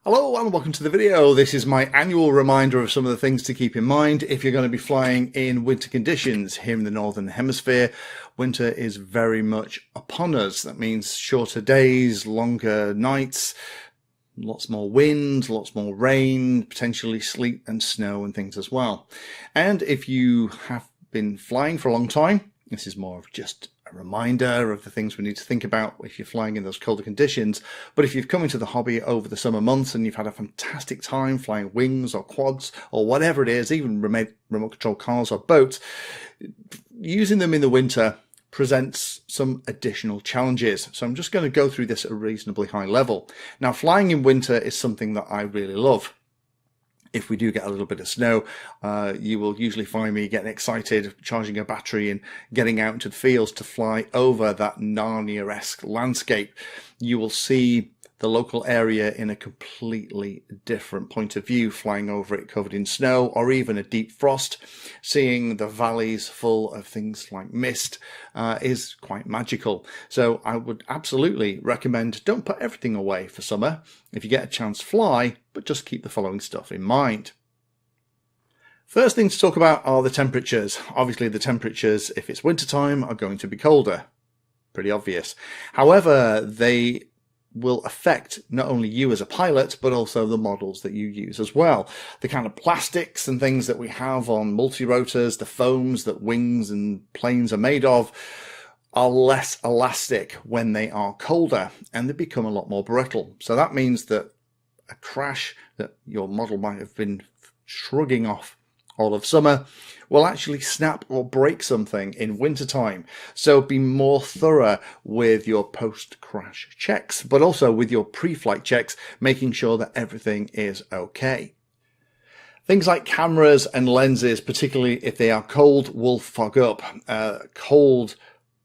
Hello and welcome to the video. This is my annual reminder of some of the things to keep in mind if you're going to be flying in winter conditions here in the Northern Hemisphere. Winter is very much upon us. That means shorter days, longer nights, lots more wind, lots more rain, potentially sleet and snow and things as well. And if you have been flying for a long time, this is more of just a reminder of the things we need to think about if you're flying in those colder conditions. But if you've come into the hobby over the summer months and you've had a fantastic time flying wings or quads or whatever it is, even remote control cars or boats, using them in the winter presents some additional challenges. So I'm just going to go through this at a reasonably high level. Now, flying in winter is something that I really love. If we do get a little bit of snow, you will usually find me getting excited, charging a battery and getting out into the fields to fly over that Narnia-esque landscape. You will see the local area in a completely different point of view, flying over it covered in snow or even a deep frost. Seeing the valleys full of things like mist is quite magical. So I would absolutely recommend don't put everything away for summer. If you get a chance, fly, but just keep the following stuff in mind. First thing to talk about are the temperatures. Obviously the temperatures, if it's wintertime, are going to be colder. Pretty obvious. However, they will affect not only you as a pilot, but also the models that you use as well. The kind of plastics and things that we have on multi-rotors, the foams that wings and planes are made of, are less elastic when they are colder and they become a lot more brittle. So that means that a crash that your model might have been shrugging off all of summer will actually snap or break something in wintertime. So be more thorough with your post-crash checks, but also with your pre-flight checks, making sure that everything is okay. Things like cameras and lenses, particularly if they are cold, will fog up. Cold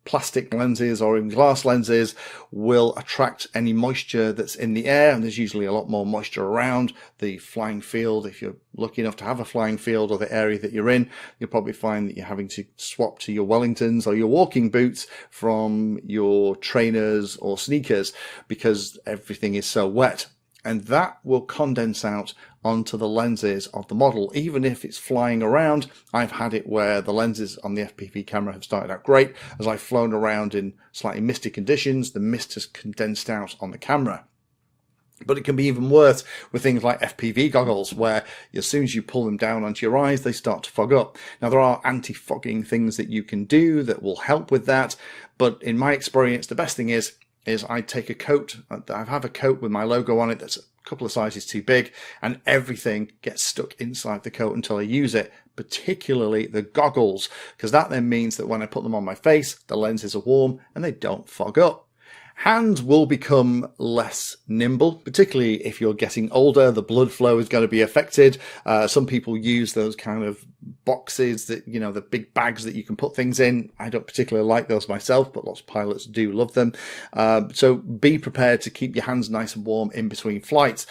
plastic lenses or even glass lenses will attract any moisture that's in the air, and there's usually a lot more moisture around the flying field. If you're lucky enough to have a flying field or the area that you're in, you'll probably find that you're having to swap to your Wellingtons or your walking boots from your trainers or sneakers because everything is so wet. And that will condense out onto the lenses of the model. Even if it's flying around, I've had it where the lenses on the FPV camera have started out great. As I've flown around in slightly misty conditions, the mist has condensed out on the camera. But it can be even worse with things like FPV goggles, where as soon as you pull them down onto your eyes, they start to fog up. Now, there are anti-fogging things that you can do that will help with that. But in my experience, the best thing is I take a coat. I have a coat with my logo on it that's a couple of sizes too big, and everything gets stuck inside the coat until I use it, particularly the goggles, because that then means that when I put them on my face, the lenses are warm and they don't fog up. Hands will become less nimble, particularly if you're getting older. The blood flow is going to be affected. Some people use those kind of boxes that, you know, the big bags that you can put things in. I don't particularly like those myself, but lots of pilots do love them. So be prepared to keep your hands nice and warm in between flights.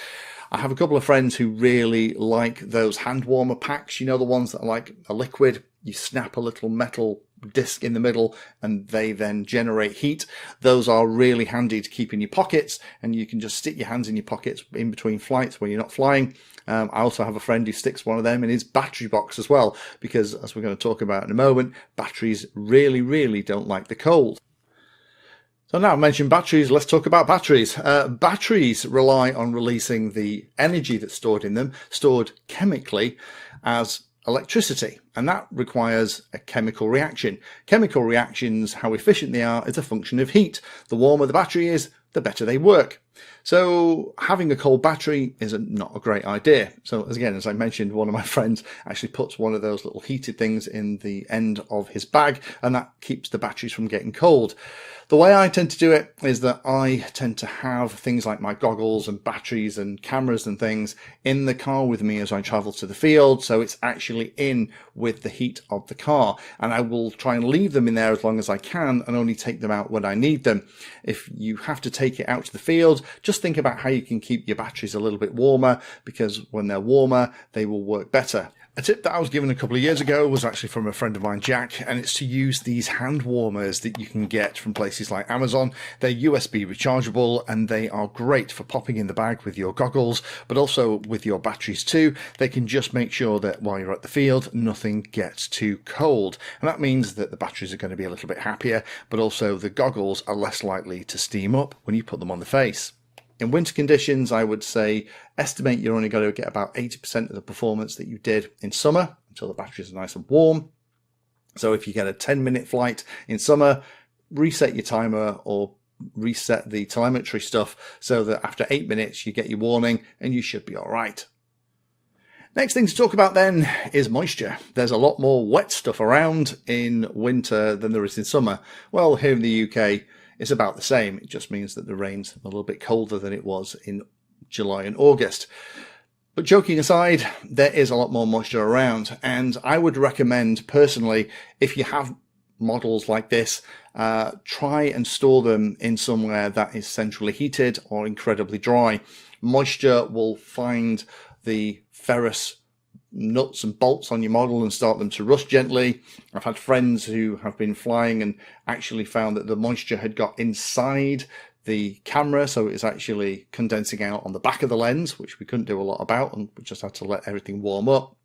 I have a couple of friends who really like those hand warmer packs, you know, the ones that are like a liquid. You snap a little metal disc in the middle and they then generate heat. Those are really handy to keep in your pockets, and you can just stick your hands in your pockets in between flights when you're not flying. I also have a friend who sticks one of them in his battery box as well, because as we're going to talk about in a moment, batteries really don't like the cold. So now I've mentioned batteries, let's talk about batteries. Batteries rely on releasing the energy that's stored in them, stored chemically as electricity, and that requires a chemical reaction. Chemical reactions, how efficient they are, is a function of heat. The warmer the battery is, the better they work. So having a cold battery is not a great idea. So again, as I mentioned, one of my friends actually puts one of those little heated things in the end of his bag, and that keeps the batteries from getting cold. The way I tend to do it is that I tend to have things like my goggles and batteries and cameras and things in the car with me as I travel to the field, so it's actually in with the heat of the car, and I will try and leave them in there as long as I can and only take them out when I need them. If you have to take it out to the field, just think about how you can keep your batteries a little bit warmer, because when they're warmer, they will work better. A tip that I was given a couple of years ago was actually from a friend of mine, Jack, and it's to use these hand warmers that you can get from places like Amazon. They're USB rechargeable and they are great for popping in the bag with your goggles, but also with your batteries too. They can just make sure that while you're at the field, nothing gets too cold. And that means that the batteries are going to be a little bit happier, but also the goggles are less likely to steam up when you put them on the face. In winter conditions, I would say estimate you're only going to get about 80% of the performance that you did in summer until the batteries are nice and warm. So if you get a 10-minute flight in summer, reset your timer or reset the telemetry stuff so that after 8 minutes you get your warning and you should be all right. Next thing to talk about then is moisture. There's a lot more wet stuff around in winter than there is in summer. Well, here in the UK, it's about the same. It just means that the rain's a little bit colder than it was in July and August. But joking aside, there is a lot more moisture around, and I would recommend personally, if you have models like this, try and store them in somewhere that is centrally heated or incredibly dry. Moisture will find the ferrous nuts and bolts on your model and start them to rust gently. I've had friends who have been flying and actually found that the moisture had got inside the camera, so it's actually condensing out on the back of the lens, which we couldn't do a lot about, and we just had to let everything warm up.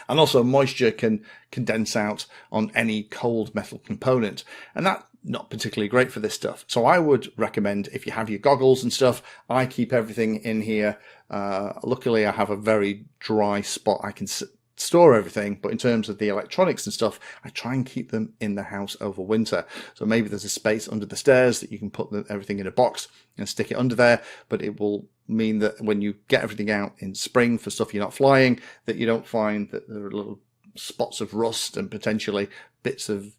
And also moisture can condense out on any cold metal component, and that's not particularly great for this stuff. So I would recommend, if you have your goggles and stuff, I keep everything in here. Luckily I have a very dry spot I can store everything, but in terms of the electronics and stuff, I try and keep them in the house over winter. So maybe there's a space under the stairs that you can put everything in a box and stick it under there, but it will mean that when you get everything out in spring for stuff you're not flying, that you don't find that there are little spots of rust and potentially bits of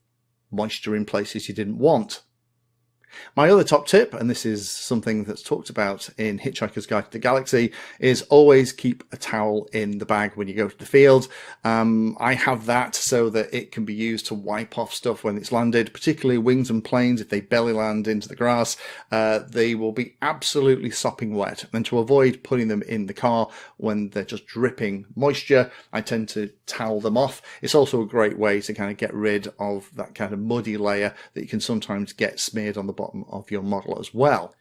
moisture in places you didn't want. My other top tip, and this is something that's talked about in Hitchhiker's Guide to the Galaxy, is always keep a towel in the bag when you go to the field. I have that so that it can be used to wipe off stuff when it's landed, particularly wings and planes. If they belly land into the grass, they will be absolutely sopping wet. And to avoid putting them in the car when they're just dripping moisture, I tend to towel them off. It's also a great way to kind of get rid of that kind of muddy layer that you can sometimes get smeared on the bottom of your model as well.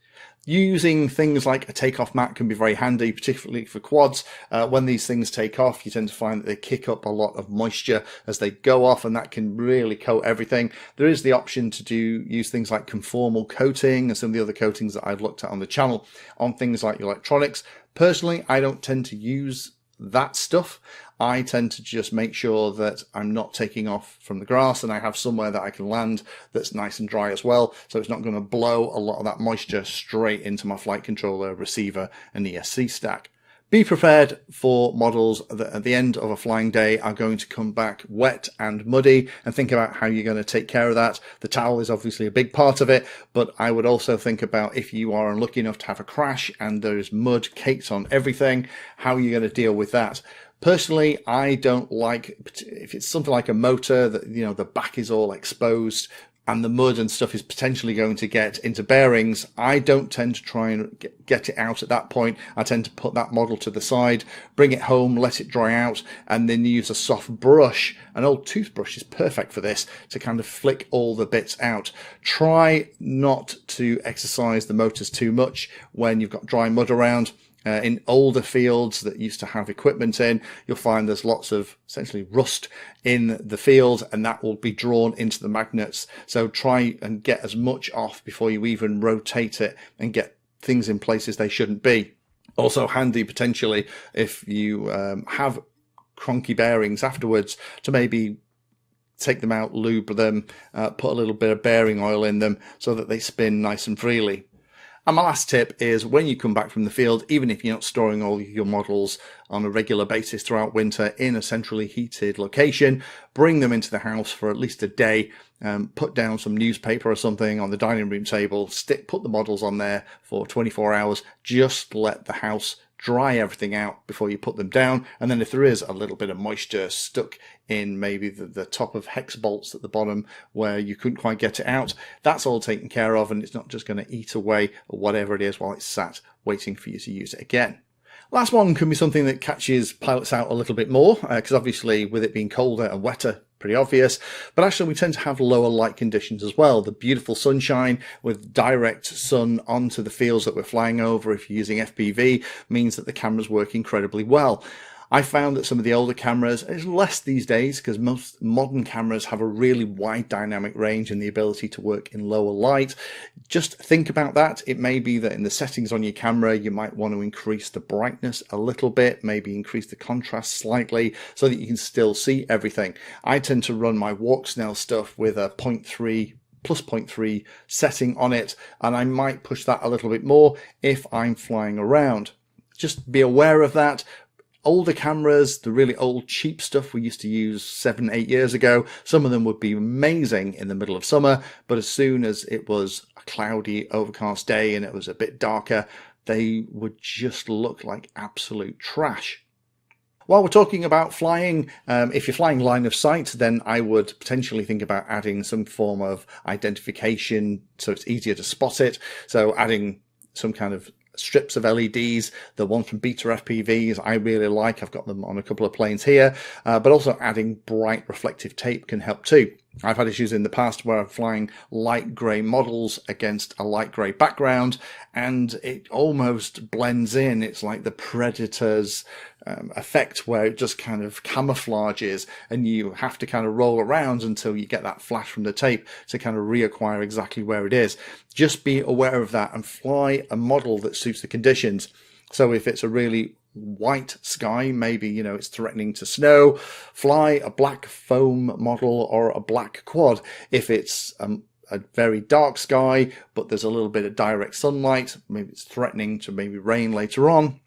Using things like a takeoff mat can be very handy, particularly for quads. When these things take off, you tend to find that they kick up a lot of moisture as they go off, and that can really coat everything. There is the option to use things like conformal coating and some of the other coatings that I've looked at on the channel on things like electronics. Personally, I don't tend to use that stuff. I tend to just make sure that I'm not taking off from the grass and I have somewhere that I can land that's nice and dry as well, so it's not going to blow a lot of that moisture straight into my flight controller, receiver and ESC stack. Be prepared for models that at the end of a flying day are going to come back wet and muddy, and think about how you're going to take care of that. The towel is obviously a big part of it, but I would also think about if you are unlucky enough to have a crash and there's mud caked on everything, how you're going to deal with that. Personally, I don't like, if it's something like a motor that, you know, the back is all exposed and the mud and stuff is potentially going to get into bearings, I don't tend to try and get it out at that point. I tend to put that model to the side, bring it home, let it dry out, and then use a soft brush. An old toothbrush is perfect for this, to kind of flick all the bits out. Try not to exercise the motors too much when you've got dry mud around. In older fields that used to have equipment in, you'll find there's lots of essentially rust in the field, and that will be drawn into the magnets. So try and get as much off before you even rotate it and get things in places they shouldn't be. Also handy potentially if you have cronky bearings afterwards, to maybe take them out, lube them, put a little bit of bearing oil in them so that they spin nice and freely. And my last tip is, when you come back from the field, even if you're not storing all your models on a regular basis throughout winter in a centrally heated location, bring them into the house for at least a day. Put down some newspaper or something on the dining room table, put the models on there for 24 hours, just let the house dry everything out before you put them down. And then if there is a little bit of moisture stuck in maybe the top of hex bolts at the bottom where you couldn't quite get it out, that's all taken care of, and it's not just going to eat away or whatever it is while it's sat waiting for you to use it again. Last one can be something that catches pilots out a little bit more, because obviously with it being colder and wetter, pretty obvious, but actually we tend to have lower light conditions as well. The beautiful sunshine with direct sun onto the fields that we're flying over, if you're using FPV, means that the cameras work incredibly well. I found that some of the older cameras, it's less these days because most modern cameras have a really wide dynamic range and the ability to work in lower light. Just think about that. It may be that in the settings on your camera, you might want to increase the brightness a little bit, maybe increase the contrast slightly so that you can still see everything. I tend to run my walk snail stuff with a 0.3 plus 0.3 setting on it, and I might push that a little bit more if I'm flying around. Just be aware of that. Older cameras, the really old cheap stuff we used to use 7-8 years ago, some of them would be amazing in the middle of summer, but as soon as it was a cloudy, overcast day and it was a bit darker, they would just look like absolute trash. While we're talking about flying, if you're flying line of sight, then I would potentially think about adding some form of identification so it's easier to spot it. So adding some kind of strips of LEDs, the one from Beta FPVs I really like. I've got them on a couple of planes here, but also adding bright reflective tape can help too. I've had issues in the past where I'm flying light grey models against a light grey background and it almost blends in. It's like the Predator's effect where it just kind of camouflages and you have to kind of roll around until you get that flash from the tape to kind of reacquire exactly where it is. Just be aware of that and fly a model that suits the conditions. So if it's a really white sky, maybe, you know, it's threatening to snow, fly a black foam model or a black quad. If it's a very dark sky, but there's a little bit of direct sunlight, maybe it's threatening to maybe rain later on,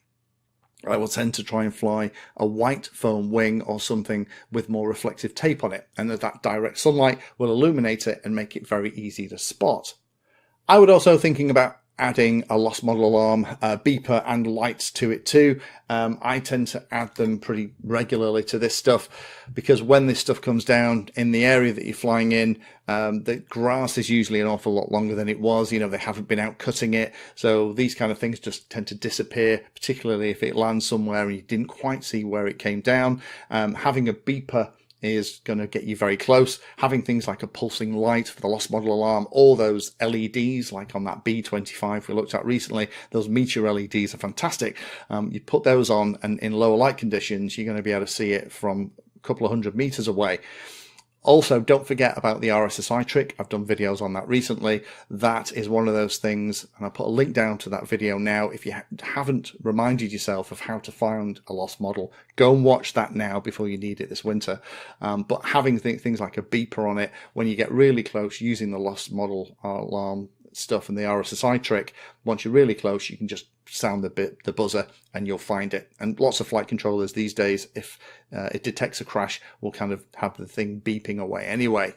I will tend to try and fly a white foam wing or something with more reflective tape on it, and that direct sunlight will illuminate it and make it very easy to spot. I would also thinking about adding a lost model alarm, beeper and lights to it too. I tend to add them pretty regularly to this stuff because when this stuff comes down in the area that you're flying in, the grass is usually an awful lot longer than it was. You know, they haven't been out cutting it. So these kind of things just tend to disappear, particularly if it lands somewhere and you didn't quite see where it came down. Having a beeper is going to get you very close. Having things like a pulsing light for the lost model alarm, or those LEDs like on that B25 we looked at recently, those meteor LEDs are fantastic. You put those on and in lower light conditions you're going to be able to see it from a couple of 100 meters away. Also, don't forget about the RSSI trick. I've done videos on that recently. That is one of those things, and I'll put a link down to that video now. If you haven't reminded yourself of how to find a lost model, go and watch that now before you need it this winter. But having things like a beeper on it, when you get really close using the lost model alarm stuff and the RSSI trick, once you're really close, you can just sound the buzzer and you'll find it. And lots of flight controllers these days, if it detects a crash, will kind of have the thing beeping away anyway.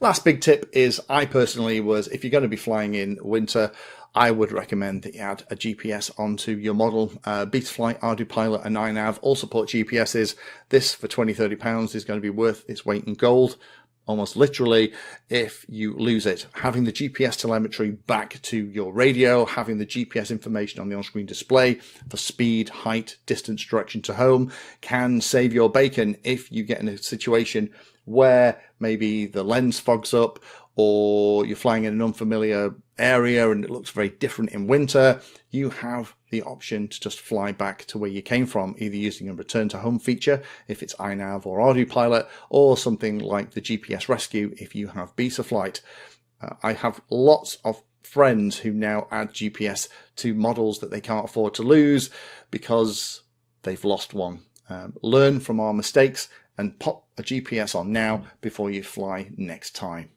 Last big tip is, I personally was, if you're going to be flying in winter, I would recommend that you add a GPS onto your model. Betaflight, ArduPilot and iNav all support GPSs. This for £20-30 is going to be worth its weight in gold. Almost literally, if you lose it. Having the GPS telemetry back to your radio, having the GPS information on the on-screen display for speed, height, distance, direction to home can save your bacon if you get in a situation where maybe the lens fogs up or you're flying in an unfamiliar area and it looks very different in winter. You have the option to just fly back to where you came from, either using a return to home feature if it's iNav or ArduPilot, or something like the GPS Rescue if you have Betaflight. I have lots of friends who now add GPS to models that they can't afford to lose because they've lost one. Learn from our mistakes and pop a GPS on now before you fly next time.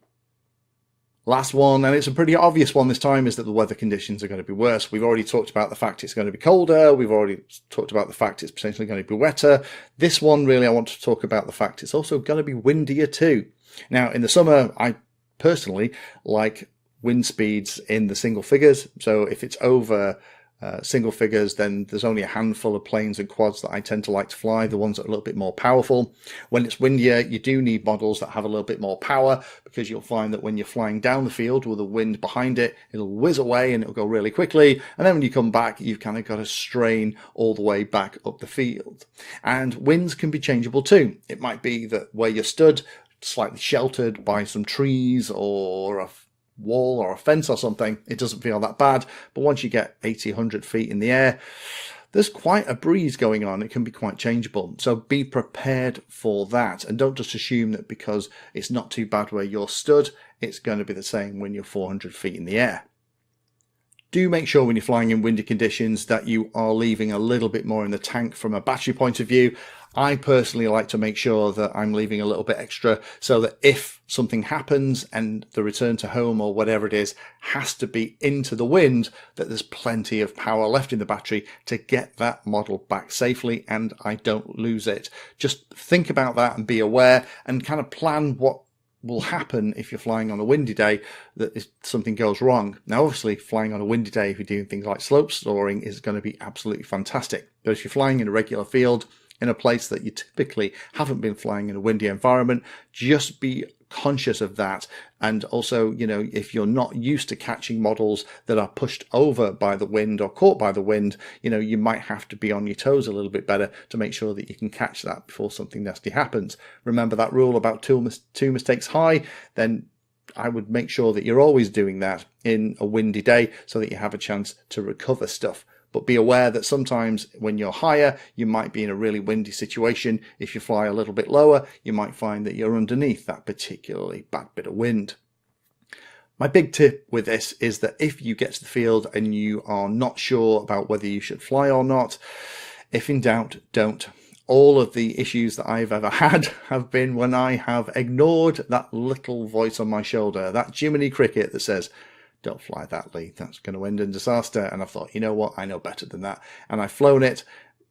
Last one, and it's a pretty obvious one this time, is that the weather conditions are going to be worse. We've already talked about the fact it's going to be colder. We've already talked about the fact it's potentially going to be wetter. This one, really, I want to talk about the fact it's also going to be windier too. Now, in the summer, I personally like wind speeds in the single figures. So if it's over single figures, then there's only a handful of planes and quads that I tend to like to fly, the ones that are a little bit more powerful. When it's windier, you do need models that have a little bit more power, because you'll find that when you're flying down the field with the wind behind it, it'll whiz away and it'll go really quickly. And then when you come back, you've kind of got to strain all the way back up the field. And winds can be changeable too. It might be that where you're stood, slightly sheltered by some trees or a wall or a fence or something, it doesn't feel that bad. But once you get 80, 100 feet in the air, there's quite a breeze going on. It can be quite changeable. So be prepared for that. And don't just assume that because it's not too bad where you're stood, it's going to be the same when you're 400 feet in the air. Do make sure when you're flying in windy conditions that you are leaving a little bit more in the tank from a battery point of view. I personally like to make sure that I'm leaving a little bit extra, so that if something happens and the return to home or whatever it is has to be into the wind, that there's plenty of power left in the battery to get that model back safely and I don't lose it. Just think about that and be aware and kind of plan what will happen if you're flying on a windy day, that if something goes wrong. Now obviously flying on a windy day, if you're doing things like slope soaring, is going to be absolutely fantastic. But if you're flying in a regular field in a place that you typically haven't been flying in a windy environment, just be conscious of that. And also, you know, if you're not used to catching models that are pushed over by the wind or caught by the wind, you know, you might have to be on your toes a little bit better to make sure that you can catch that before something nasty happens. Remember that rule about two mistakes high? Then I would make sure that you're always doing that in a windy day so that you have a chance to recover stuff. But be aware that sometimes when you're higher, you might be in a really windy situation. If you fly a little bit lower, you might find that you're underneath that particularly bad bit of wind. My big tip with this is that if you get to the field and you are not sure about whether you should fly or not, if in doubt, don't. All of the issues that I've ever had have been when I have ignored that little voice on my shoulder, that Jiminy Cricket that says, don't fly that, Lee, that's going to end in disaster. And I thought, you know what, I know better than that. And I've flown it.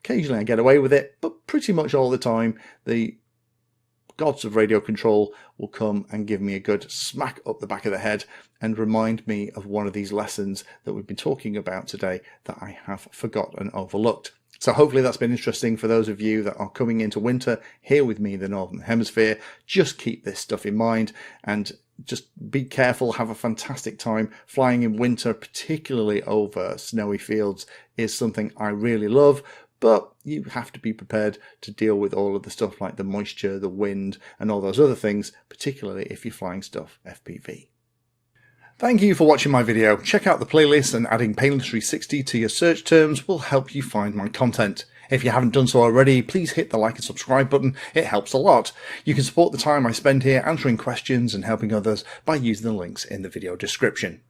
Occasionally I get away with it, but pretty much all the time the gods of radio control will come and give me a good smack up the back of the head and remind me of one of these lessons that we've been talking about today that I have forgot and overlooked. So hopefully that's been interesting for those of you that are coming into winter here with me in the Northern Hemisphere. Just keep this stuff in mind and just be careful, have a fantastic time. Flying in winter, particularly over snowy fields, is something I really love, but you have to be prepared to deal with all of the stuff like the moisture, the wind, and all those other things, particularly if you're flying stuff FPV. Thank you for watching my video. Check out the playlist, and adding Pedantry 60 to your search terms will help you find my content. If you haven't done so already, please hit the like and subscribe button. It helps a lot. You can support the time I spend here answering questions and helping others by using the links in the video description.